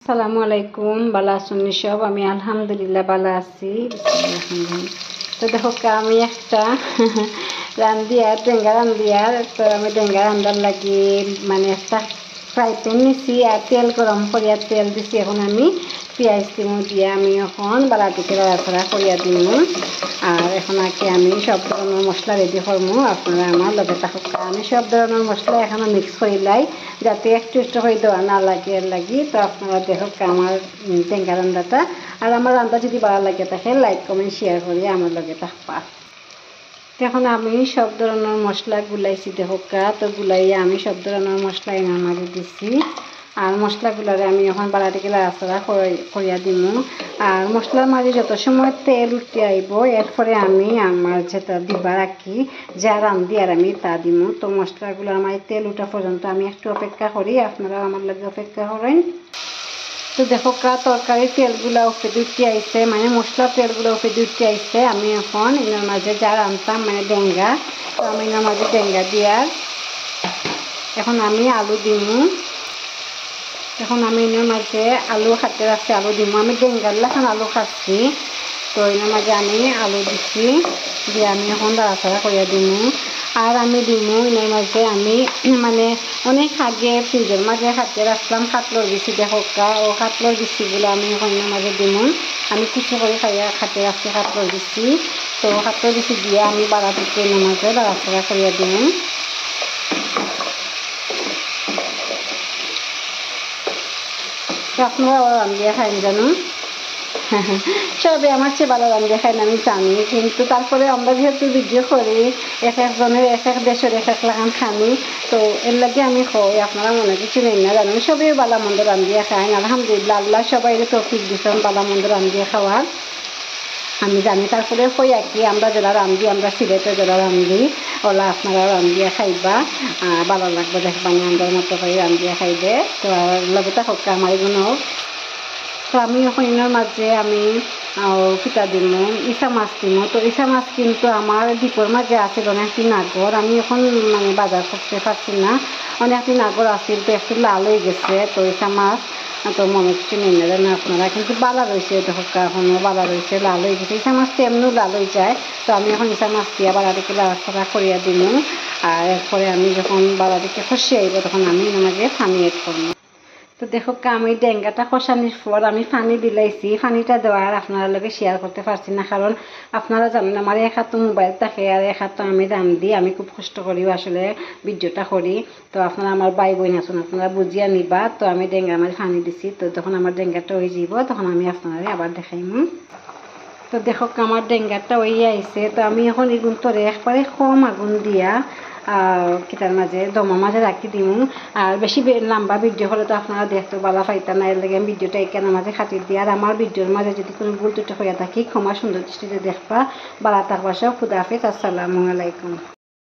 আসসালামু আলাইকুম, বালা আছেন সব? আমি আলহামদুলিল্লাহ বালা আছি। তো দেখো আমি একটা রান্দিয়ার ডেঙ্গা রান্দিয়ার, তো আমি ডেঙ্গা রান্দার লাগি মানে একটা ফ্রাই প্যান নিছি আর তেল গরম করিয়া তেল দিছি। এখন আমি পেঁয়াজ দিমু দিয়ে আমি এখন বালাটিকে লড়াচড়া করিয়া দিমু। আর এখন আগে আমি সব ধরনের মশলা রেডি করবো, আপনারা আমার লগে থাকুক। আমি সব ধরনের মশলা এখনো মিক্স করে লাই যাতে একটু একটু হয়ে দেওয়া না লাগে এর লাগি। তো আপনারা দেখুক আমার টেঙ্গা রান্নাটা। আর আমার রান্না যদি ভালো লাগে থাকে লাইক কমেন্ট শেয়ার করি আমার লগে থাকবা। এখন আমি সব ধরনের মশলা গুলাইছি দেখুকা। তো গুলাইয়া আমি সব ধরনের মশলা এনার মাঝে দিচ্ছি। আর মশলাগুলোরে আমি এখন বাড়াটিকে লাড়াচাড়া করিয়া দিমু। আর মশলার মাঝে যত সময় তেল উঠতে আইব এরপরে আমি আমার যেটা দিবা রাখি যা রান্ধি আর আমি তা দিমু। তো মশলাগুলো আমার তেল উঠা পর্যন্ত আমি একটু অপেক্ষা করি, আপনারা আমার লাগে অপেক্ষা করেন। তো দেখো তরকারির তেলগুলো উঠে উঠতে আইসে, মানে মশলার তেলগুলো উঠে উঠতে আইসে। আমি এখন এনার মাঝে যা রান্তাম মানে ডেঙ্গা, তো আমি এনার মাঝে ডেঙ্গা দিয়ার এখন আমি আলু দিমু। এখন আমি এনার মাঝে আলু খাতে রাখছি, আলু দিমু। আমি ডেঙ্গার এখন আলু খাচ্ছি, তো এনার মাঝে আমি আলু দিচ্ছি দিয়ে আমি এখন দাঁড়াচাড়া করিয়া দিমু। আর আমি দিমু এনার মাঝে আমি মানে অনেক আগে ফ্রিজের মাঝে খাতে রাখলাম কাতলার বিচি দেখা, ও কাতলার বিচিগুলো আমি এখন এনার মাঝে দিমু। আমি কিছু করে খাতে রাখছি কাতলার বিচি, তো কাতলার বিচি দিয়ে আমি বাড়াটিকে এনার মাঝে দাঁড়াচাড়া করিয়া দিমু। তো আপনারা রান্ধিয়া খাইন জানো, সবে আমার চেয়ে ভালো রান্ধিয়া খাইন আমি জানি, কিন্তু তারপরে আমরা যেহেতু ভিডিও করি এক একজনের এক এক দেশের এক এক লাগান খানি, তো এর লাগে আমি কই আপনারা মনে কিছু নেই না জানেন সবই বালা মন্দ রান্ধিয়া খাইন। আলহামদুলিল্লাহ আল্লাহ সবাই তৌফিক দিচ্ছেন বালা মন্দ রান্ধিয়া খাওয়ার, আমি জানি। তারপরে কই আর কি আমরা যারা রান্ধি, আমরা সিলেটে যারা রান্ধি ওলা আপনারা রান্ধিয়া খাইবা, ভালো লাগবে দেখবা আন্দার মতো করে রান্ধিয়া খাইবে। তো লগতে হোক আমার এগুলো। তো আমি এখন এনার মাঝে আমি কিতা দিমু ইসা মাছ দিমু। তো ইসা মাছ কিন্তু আমার দ্বীপের মাঝে আছে অনেকদিন আগর, আমি এখন মানে বাজার করতে পারছি না। অনেকদিন আগর আসিল, তো একটু লাল হয়ে গেছে। তো ইসা মাছ তো মনে কিছু নিয়ে নেবেন আপনারা, কিন্তু বালা রয়েছে দেখো এখনও বালা রয়েছে, লাল হয়ে গেছে। ইসা মাছটা এমনিও লাল হয়ে যায়। তো আমি এখন ইসা মাছ দিয়া বালাটিকে লাড়াচাড়া করিয়া দিমু। আর এরপরে আমি যখন বালাটিকে খসে আইব তখন আমি এর মাঝে পানি এড করবো। তো দেখো আমি ডেঙ্গাটা কষানোর পর আমি পানি দিলাইছি। পানিটা দেওয়ার আপনারা লগে শেয়ার করতে পারছি না, কারণ আপনারা জানেন আমার এক হাত মোবাইল থাকে আর এক হাত আমি রান্ধি, আমি খুব কষ্ট করি আসলে ভিডিওটা করি। তো আপনারা আমার ভাই বোন আছেন, আপনারা বুঝিয়া নিবা। তো আমি ডেঙ্গার মাঝে পানি দিছি, তো যখন আমার ডেঙ্গাটা হয়ে যাব তখন আমি আপনারা আবার দেখাইমু। তো দেখো আমার ডেঙ্গাটা হয়ে আইছে। তো আমি এখন এগুন তোরে একবারে কম আগুন দিয়া কিতার মাঝে দমার মাঝে রাখি দিমু। আর বেশি লম্বা ভিডিও হলে তো আপনারা দেখতে ভালো পাইতা না, এর লাগে আমি ভিডিওটা এখানের মাঝে খাটিয়ে দিই। আর আমার ভিডিওর মাঝে যদি কোনো ভুল ত্রুটি হইয়া থাকি ক্ষমা সুন্দর দৃষ্টিতে দেখবা। ভালো থাকবা সব। খুদা হাফেজ, আসসালামু আলাইকুম।